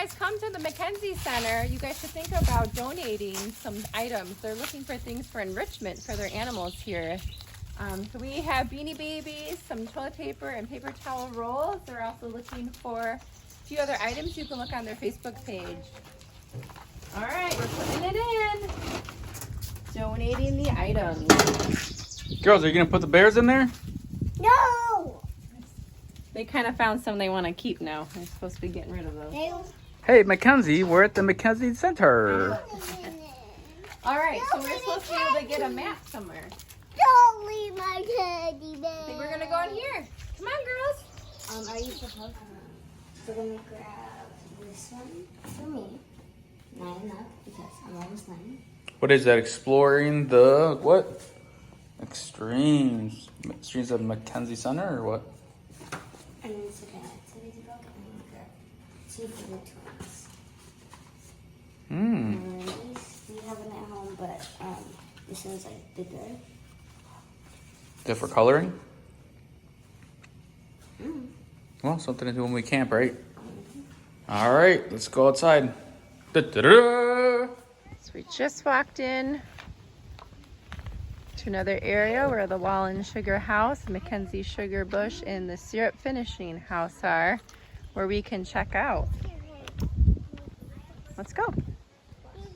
guys come to the Mackenzie Center, you guys should think about donating some items. They're looking for things for enrichment for their animals here. So we have Beanie Babies, some toilet paper, and paper towel rolls. They're also looking for a few other items. You can look on their Facebook page. All right, we're putting it in. Donating the items. Girls, are you going to put the bears in there? No! They kind of found some they want to keep now. They're supposed to be getting rid of those. Hey, Mackenzie, we're at the Mackenzie Center. All right, so we're supposed to be able to get a map somewhere. Don't leave my teddy bear. I think we're gonna go in here. Come on, girls. Are you supposed to? So let me grab this one for me. 9 enough because I'm almost 9. What is that? Exploring the what? Extremes of Mackenzie Center or what? And then it's okay. Activity book and then grab 2 for the twins. And these we have them at home, but this one's like bigger. Good for coloring? Well, something to do when we camp, right? All right, let's go outside. Da-da-da! So we just walked in to another area where the Wallen Sugar House, Mackenzie Sugar Bush, and the Syrup Finishing House are, where we can check out. Let's go.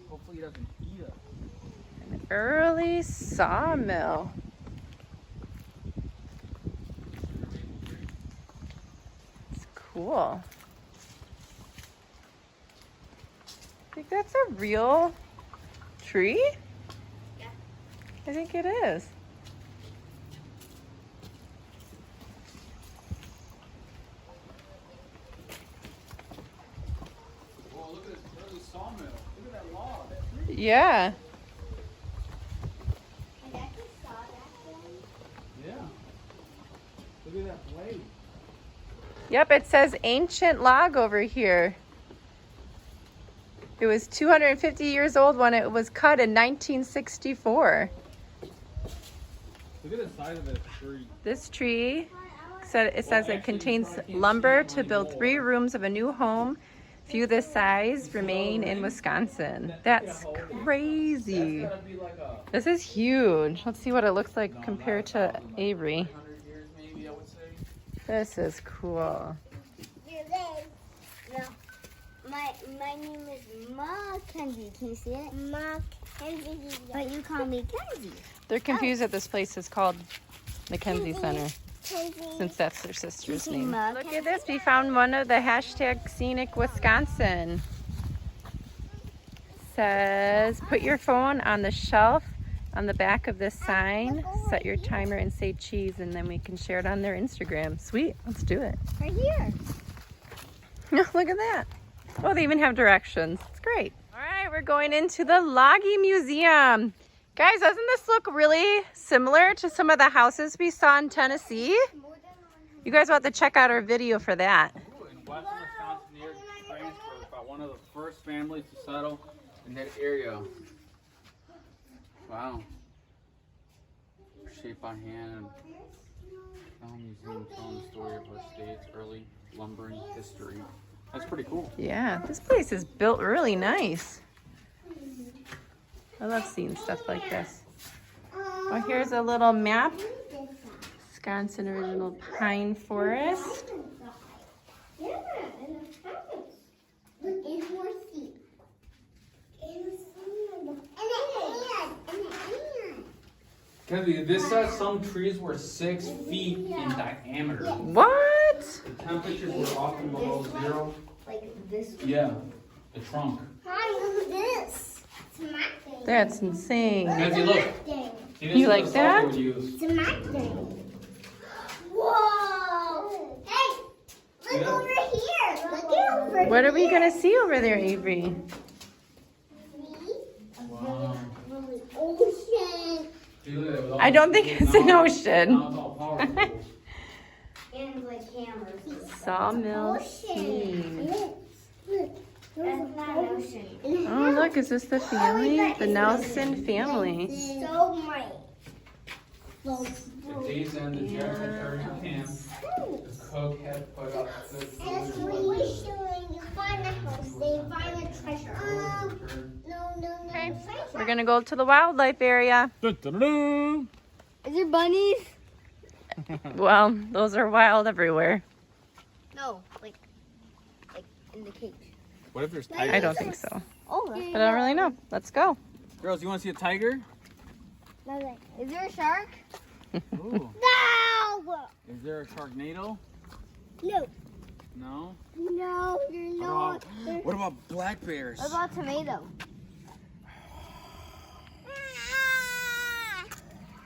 Hopefully he doesn't eat us. An early sawmill. It's cool. I think that's a real tree? Yeah. I think it is. Whoa, look at this early sawmill. Look at that log. Yeah. I actually saw that one. Yeah. Look at that blade. Yep, it says ancient log over here. It was 250 years old when it was cut in 1964. Look at the size of this tree. This tree, it says it contains lumber to build 3 rooms of a new home. Few this size remain in Wisconsin. That's crazy. This is huge. Let's see what it looks like compared to Avery. 100 years maybe, I would say. This is cool. No. My name is Mackenzie. Can you see it? Mackenzie. But you call me Kenzie. They're confused that this place is called Mackenzie Center, since that's their sister's name. Look at this. We found one of the hashtag Scenic Wisconsin. Says, put your phone on the shelf on the back of this sign, set your timer and say cheese, and then we can share it on their Instagram. Sweet. Let's do it. Right here. Look at that. Oh, they even have directions. It's great. All right, we're going into the Logging Museum. Guys, doesn't this look really similar to some of the houses we saw in Tennessee? You guys will have to check out our video for that. Ooh, in western Wisconsin, near Transfer, by one of the first families to settle in that area. Wow. Shaped by hand and museum telling the story of our state's early lumbering history. That's pretty cool. Yeah, this place is built really nice. I love seeing stuff like this. Oh, here's a little map. Wisconsin Original Pine Forest. Kenzie, this says some trees were 6 feet in diameter. What? The temperatures were often below 0. Like this one. Yeah, the trunk. Hi, look at this. It's my thing. That's insane. Kenzie, look. Thing. See, this You is like the that? salt they would use. It's my thing. Whoa! Hey, look Yeah. over here. Look over here. What are we going to see over there, Avery? Wow. Ocean. See, look at it, with all I don't the- think it's an ocean. Now it's all powerful. And like hammers. Sawmill Ocean. Scene. Look. That's not an ocean. Oh, look, is this the family? The Nelson family. So much. At these end, the Jefferson camp, the cook had put up good food. you find the house, they find the treasure. No. Okay, we're gonna go to the wildlife area. Dun-dun-dun-dun. Is there bunnies? Well, those are wild everywhere. No, like in the cage. What if there's tigers? I don't think so, Oh, but I don't really know. Let's go. Girls, you want to see a tiger? Is there a shark? Ooh. No! Is there a sharknado? No. No? No, you're not. What about black bears? What about tomato?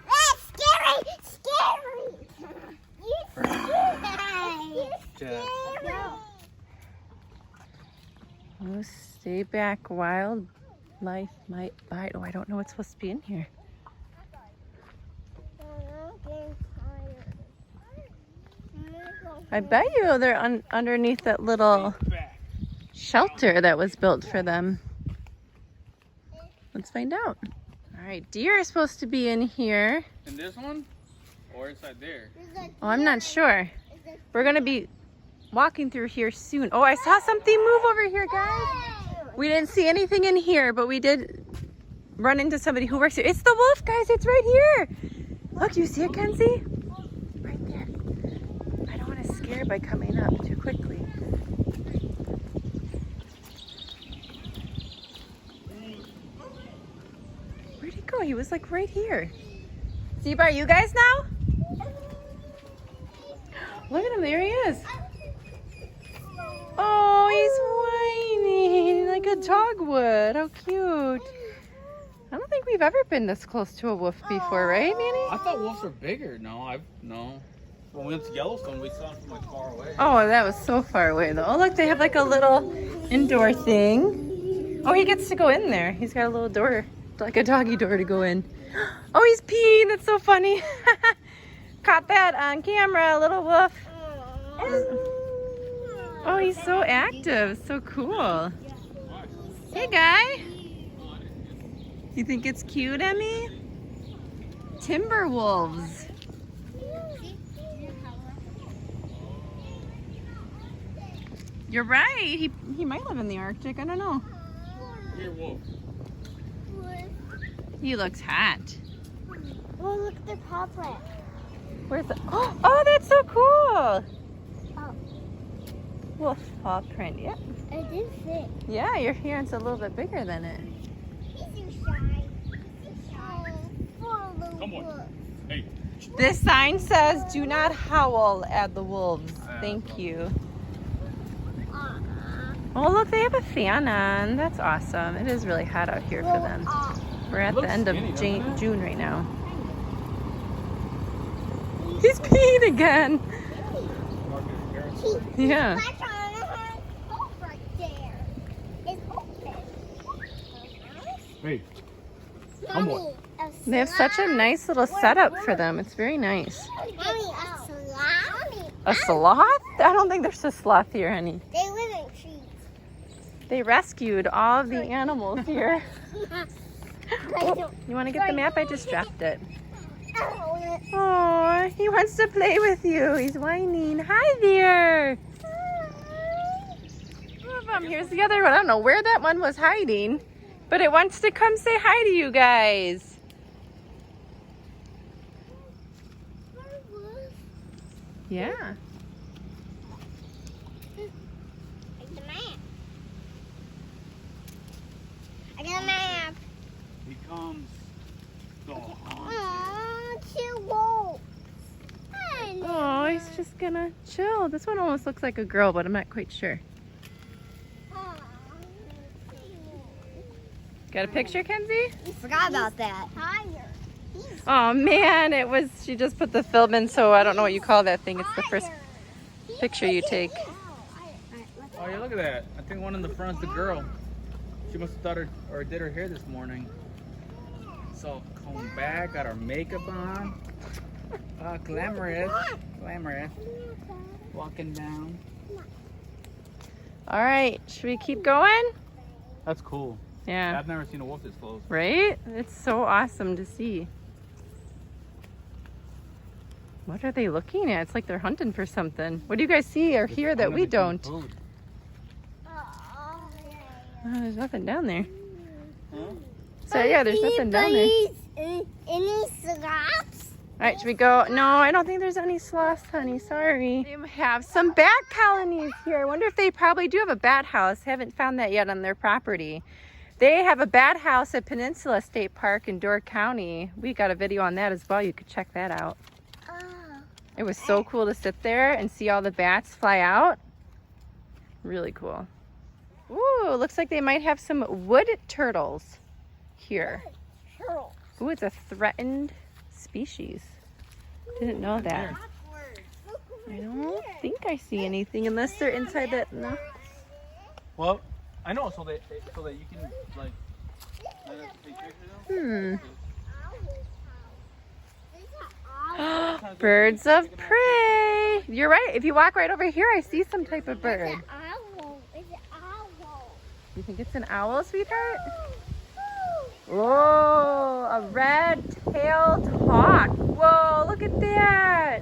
That's scary! You're scary! Jeff. No. Oh, stay back. Wildlife might bite. Oh, I don't know what's supposed to be in here. I bet you they're underneath that little shelter that was built for them. Let's find out. All right, deer are supposed to be in here. In this one? Or inside there? Oh, I'm not sure. We're gonna be walking through here soon. Oh, I saw something move over here, guys. We didn't see anything in here, but we did run into somebody who works here. It's the wolf, guys. It's right here. Look, you see it, Kenzie? Right there. I don't want to scare it by coming up too quickly. Where'd he go? He was like right here. Is he by you guys now? Look at him. There he is. Oh, he's whining like a dog would. How cute. I don't think we've ever been this close to a wolf before, right, Manny? I thought wolves were bigger. No. When we went to Yellowstone, we saw them from like far away. Oh, that was so far away though. Oh, look, they have like a little indoor thing. Oh, he gets to go in there. He's got a little door, like a doggy door to go in. Oh, he's peeing. That's so funny. Caught that on camera, little wolf. Oh, he's so active. So cool. Hey, guy. You think it's cute, Emmy? Timber wolves. You're right. He might live in the Arctic. I don't know. Here, wolf. He looks hot. Oh, look at the paw print. Where's the? Oh, that's so cool. Oh. Wolf paw print. Yep. It did fit. Yeah, your hand's a little bit bigger than it. He's too shy. He's too shy. Poor little Come on. wolf. Hey. This sign says, "Do not howl at the wolves." Thank you. Oh, look, they have a fan on. That's awesome. It is really hot out here for them. We're at the end of June right now. He's peeing again. Yeah. Right there. It's open. Hey. Come on. They have such a nice little setup for them. It's very nice. Mommy, a sloth? A sloth? I don't think there's a sloth here, honey. They live in trees. They rescued all of the animals here. Oh, you want to get the map? I just dropped it. Oh, he wants to play with you. He's whining. Hi there. Here's the other one. I don't know where that one was hiding, but it wants to come say hi to you guys. Yeah. I got a map. He comes. Oh, Aww, two wolves. Oh, he's just gonna chill. This one almost looks like a girl, but I'm not quite sure. Got a picture, Kenzie? You forgot about that. Oh man, she just put the film in, so I don't know what you call that thing. It's the first picture you take. Oh, yeah, look at that. I think one in the front's the girl. She must have thought or did her hair this morning. So combed back, got her makeup on. Glamorous. Walking down. All right, should we keep going? That's cool. Yeah. I've never seen a wolf this close. Right? It's so awesome to see. What are they looking at? It's like they're hunting for something. What do you guys see or hear that we don't? Oh, there's nothing down there. Huh? So yeah, there's nothing down there. Any sloths? All right, should we go? No, I don't think there's any sloths, honey. Sorry. They have some bat colonies here. I wonder if they probably do have a bat house. Haven't found that yet on their property. They have a bat house at Peninsula State Park in Door County. We got a video on that as well. You could check that out. Oh. It was so cool to sit there and see all the bats fly out. Really cool. Ooh, looks like they might have some wood turtles here. Ooh, it's a threatened species. Didn't know that. I don't think I see anything unless they're inside that. No. Well, I know, so that you can like take pictures of them. Birds of prey. You're right. If you walk right over here, I see some type of bird. It's an owl. You think it's an owl, sweetheart? Whoa, a red-tailed hawk. Whoa, look at that.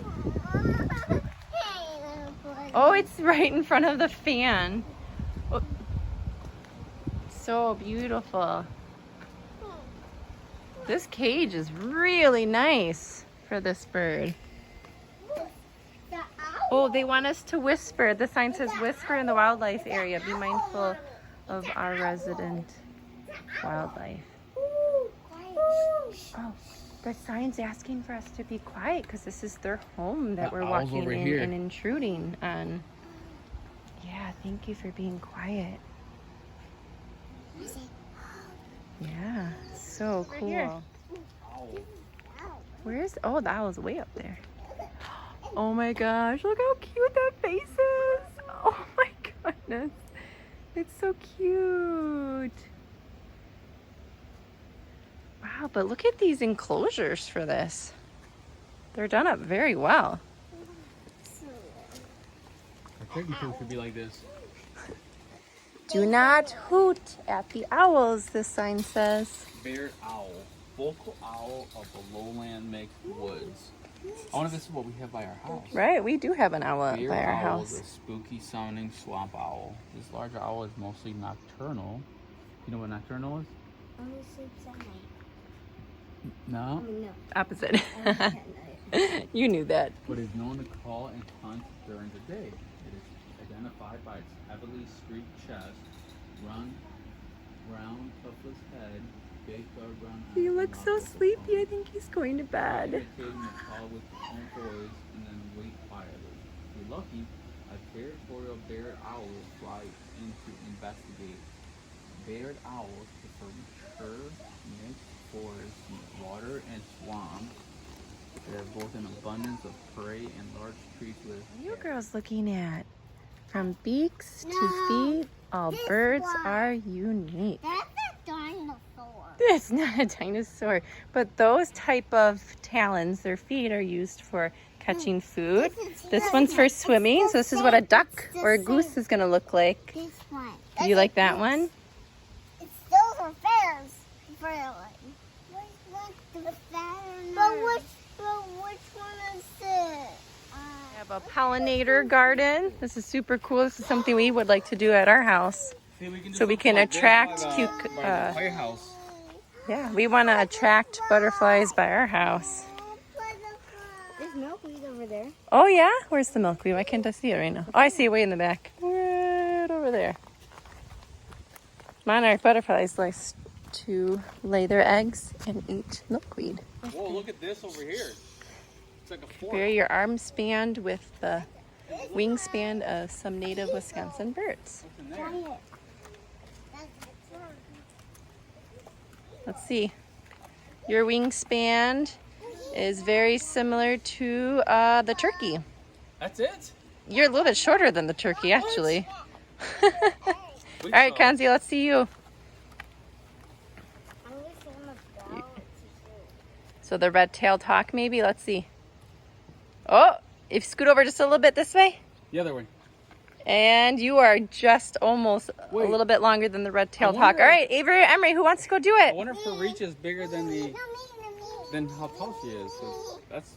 Oh, it's right in front of the fan. Oh. So beautiful. This cage is really nice for this bird. Oh, they want us to whisper. The sign says whisper in the wildlife area. Be mindful of our resident wildlife. Oh, the sign's asking for us to be quiet because this is their home that we're walking in here and intruding on. Yeah, thank you for being quiet. Yeah, so cool. Where's, oh, the owl's way up there. Oh my gosh, look how cute that face is. Oh my goodness. It's so cute. Wow, but look at these enclosures for this. They're done up very well. Our turkey coop should be like this. Do not hoot at the owls, this sign says. Bear owl, vocal owl of the lowland mixed woods. I wonder if this is what we have by our house. Right, we do have an owl Bear by our owl house. is a spooky sounding swamp owl. This large owl is mostly nocturnal. You know what nocturnal is? Only sleeps at night. No. No. Opposite. You knew that. But is known to call and hunt during the day. It is identified by its heavily streaked chest, round toothless head, big dark brown eyes. He and looks so muscles of sleepy. I bone. think he's going to bed. Irritating to call with its own voice and then wait quietly. If you're lucky, a territorial barred owl will fly in to investigate. Barred owls prefer mature, mixed forests, water, and swamps. They have both an abundance of prey and large trees with. What are you girls looking at? From beaks to No, feet, all this birds one. are unique. That's a dinosaur. It's not a dinosaur, but those type of talons, their feet, are used for catching food. This one's for swimming, so this is what a duck or a goose is going to look like. This one. Do you like that one? It's those are bears. But which one is it? We have a pollinator garden. This is super cool. This is something we would like to do at our house. See, we can do So we something can like this attract by cute- by the playhouse. Yeah, we want to attract butterflies by our house. There's milkweed over there. Oh yeah? Where's the milkweed? Why can't I see it right now? Oh, I see it way in the back. Right over there. Monarch butterflies like to lay their eggs and eat milkweed. Whoa, look at this over here. It's like a fork. Vary your arm span with the wingspan of some native Wisconsin birds. What's in there? Let's see. Your wingspan is very similar to the turkey. That's it? You're a little bit shorter than the turkey, actually. We All right, saw- Kenzie, let's see you. So the red-tailed hawk, maybe? Let's see. Oh, if you scoot over just a little bit this way. The other way. And you are just almost a Wait. little bit longer than the red-tailed I hawk. wonder All right, Avery, Emery, who wants to go do I it? wonder if her reach is bigger than how tall she is. 'Cause that's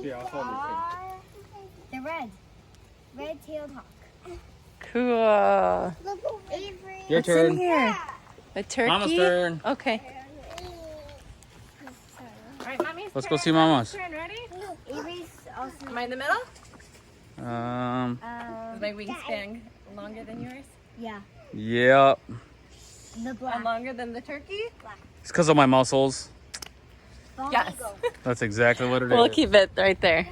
yeah. I'll hold her. The red-tailed hawk. Cool. Avery. Your What's turn. in here? A turkey? Mama's turn. Okay. All right, Mommy's Let's turn. go see Mama's. Turn, ready? Avery's also. Am I in the middle? Is my Yeah. wingspan longer than yours? Yeah. Yep. The And black. longer than the turkey? It's because of my muscles. Yes. That's exactly what it is. We'll keep it right there.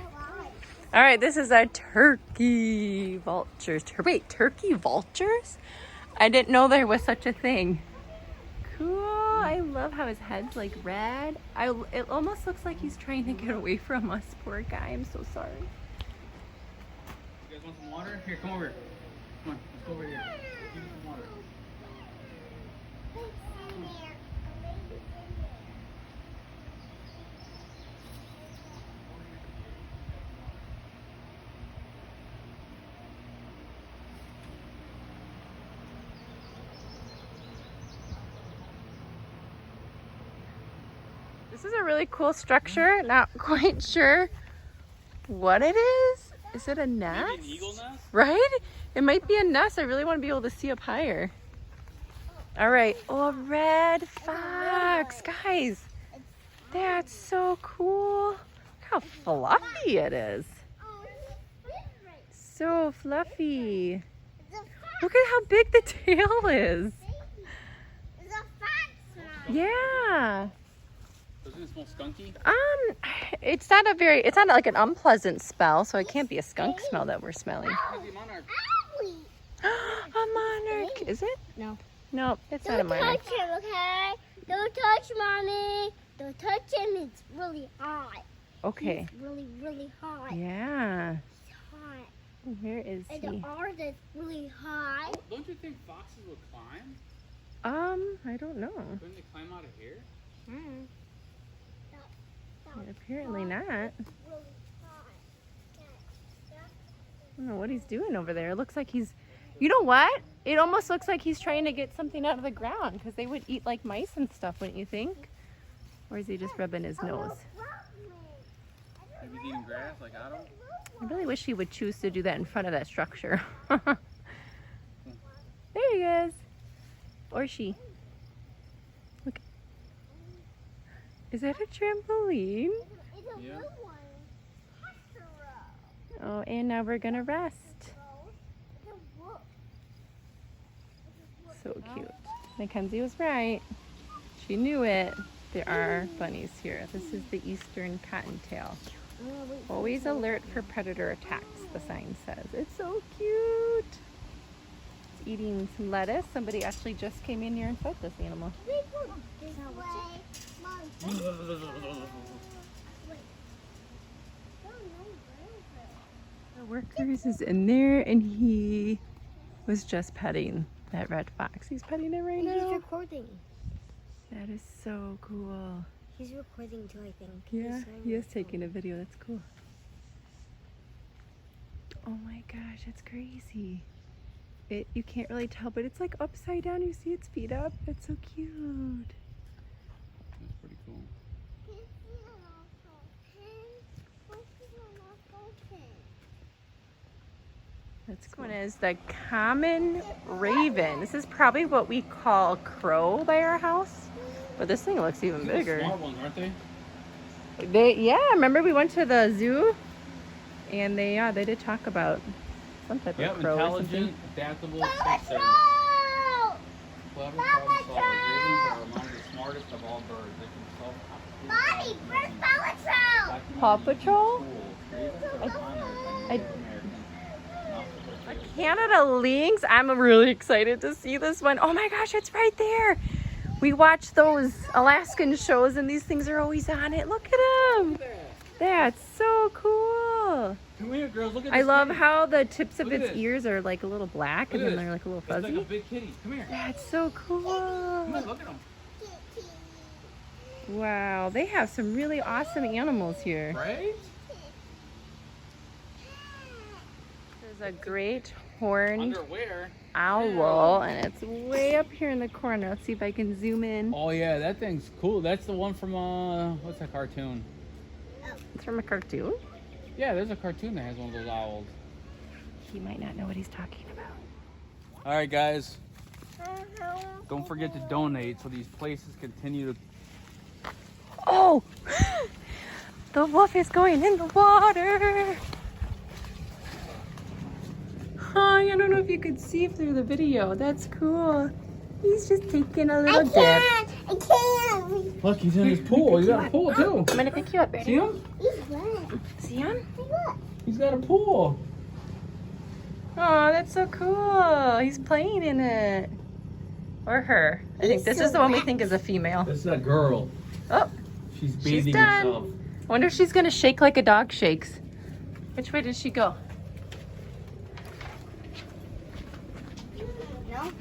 All right, this is our turkey vultures. Wait, turkey vultures? I didn't know there was such a thing. Cool. I love how his head's like red. It almost looks like he's trying to get away from us. Poor guy. I'm so sorry. You guys want some water? Here, come over here. Come on, let's go over here. Give me some water. This is a really cool structure. Not quite sure what it is. Is it a nest? Maybe an eagle nest? Right? It might be a nest. I really want to be able to see up higher. All right. Oh, a red fox. Guys, that's so cool. Look how fluffy it is. So fluffy. Look at how big the tail is. Yeah. Doesn't it smell skunky? It's not like an unpleasant smell, so it can't be a skunk smell that we're smelling. Maybe a monarch. A monarch. Is it? No. No, it's not a Don't monarch. touch him, okay? Don't touch mommy. Don't touch him. It's really hot. Okay. It's really, really hot. Yeah. It's hot. Where is And he? the ours is really hot. Don't you think foxes would climb? I don't know. Couldn't they climb out of here? Mm. Apparently not. Really hot. I don't know what he's doing over there. It looks like he's, you know what? It almost looks like he's trying to get something out of the ground because they would eat like mice and stuff, wouldn't you think? Or is he just rubbing his nose? Maybe he's eating grass like Otto? I really wish he would choose to do that in front of that structure. There he is. Or she. Look. Is that a trampoline? It's a Yeah. blue one. Oh, and now we're gonna rest. So cute. Mackenzie was right. She knew it. There are bunnies here. This is the eastern cottontail. Always alert for predator attacks, the sign says. It's so cute. It's eating some lettuce. Somebody actually just came in here and fed this animal. The workers is in there and he was just petting that red fox. He's petting it right He's now. recording. That is so cool. He's recording too, I think. Yeah, He's he is taking a video. That's cool. Oh my gosh, that's crazy. You can't really tell, but it's like upside down. You see its feet up. That's so cute. That's pretty cool. That's cool. This one is the common raven. This is probably what we call crow by our house, but this thing looks even bigger. Smart ones, aren't they? Yeah, remember we went to the zoo and they did talk about some type of crow or intelligent, something. adaptable, fixer. Clever problem solvers. Ravens are among the smartest of all birds. They can solve Mommy, where's Paw Patrol? Paw Patrol? Ravens are honored by Native Americans. Canada lynx. I'm really excited to see this one. Oh my gosh, it's right there. We watch those Alaskan shows and these things are always on it. Look at them. That's so cool. Come here, girls. Look at I this love kitty. how the tips of Look at its this. ears are like a little black Look and at then this. they're like a little It's like fuzzy. a big kitty. Come here. That's so Come cool. on, look at them. Wow, they have some really awesome animals here. Right? There's a great horned Underwear. owl and it's way up here in the corner. Let's see if I can zoom in. Oh yeah, that thing's cool. That's the one from what's that cartoon? It's from a cartoon. Yeah, there's a cartoon that has one of those owls. He might not know what he's talking about. All right, guys. Don't forget to donate so these places continue to. Oh, the wolf is going in the water. Oh, I don't know if you could see through the video. That's cool. He's just taking a little dip. I can't. Look, he's in his pool. He's got a pool too. I'm gonna pick you up, baby. See him? He's wet. See him? Look. He's got a pool. Oh, that's so cool. He's playing in it. Or her. I think this is the one we think is a female. This is a girl. Oh, She's bathing done. herself. I wonder if she's gonna shake like a dog shakes. Which way did she go? No.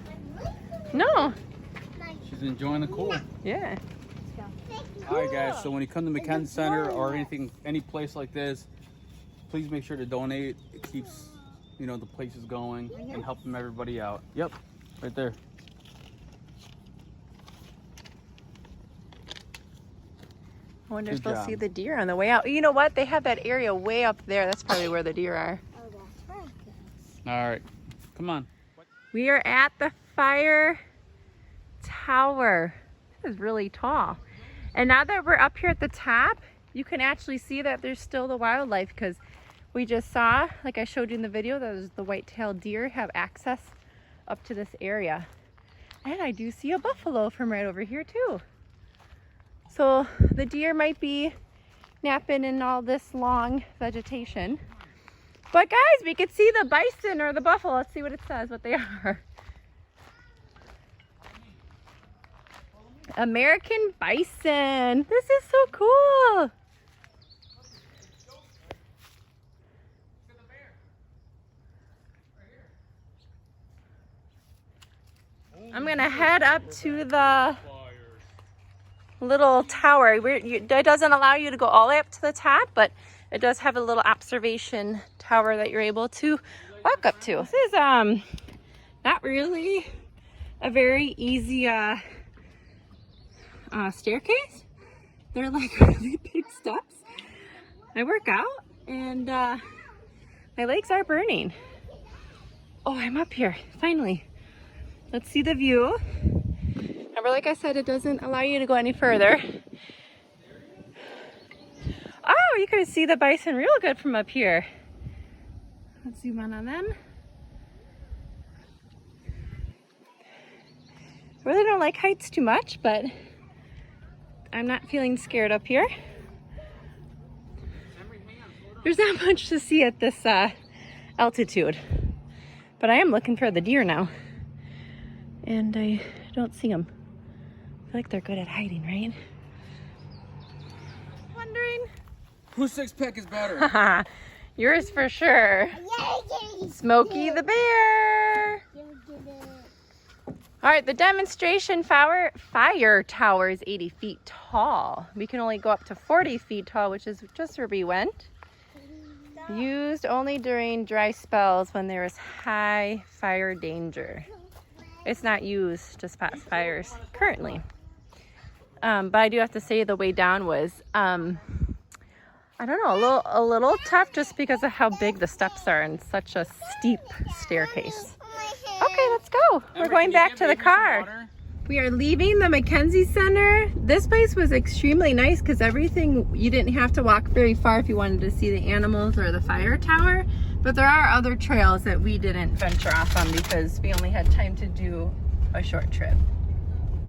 No. She's enjoying the pool. Yeah. All right, guys. So when you come to Mackenzie Center or any place like this, please make sure to donate. It keeps, the places going and helping everybody out. Yep, right there. I wonder Good if they'll job. see the deer on the way out. You know what? They have that area way up there. That's probably where the deer are. Oh, that's right. All right, come on. We are at the fire tower. This is really tall. And now that we're up here at the top, you can actually see that there's still the wildlife because we just saw, like I showed you in the video, that the white-tailed deer have access up to this area. And I do see a buffalo from right over here too. So the deer might be napping in all this long vegetation. But guys, we could see the bison or the buffalo. Let's see what it says, what they are. American bison. This is so cool. I'm gonna head up to the little tower. It doesn't allow you to go all the way up to the top, but it does have a little observation tower that you're able to walk up to. This is not really a very easy staircase. They're like really big steps. I work out and my legs are burning. Oh, I'm up here, finally. Let's see the view. Remember, like I said, it doesn't allow you to go any further. Oh, you can see the bison real good from up here. Let's zoom in on them. I really don't like heights too much, but I'm not feeling scared up here. There's not much to see at this altitude, but I am looking for the deer now, and I don't see them. I feel like they're good at hiding, right? Wondering. Whose six-pack is better? Yours for sure. Smokey the bear. All right, the demonstration fire tower is 80 feet tall. We can only go up to 40 feet tall, which is just where we went. Used only during dry spells when there is high fire danger. It's not used to spot fires currently. But I do have to say the way down was, I don't know, a little tough just because of how big the steps are and such a steep staircase. Okay, let's go. We're going back to the car. We are leaving the Mackenzie Center. This place was extremely nice because everything, you didn't have to walk very far if you wanted to see the animals or the fire tower. But there are other trails that we didn't venture off on because we only had time to do a short trip.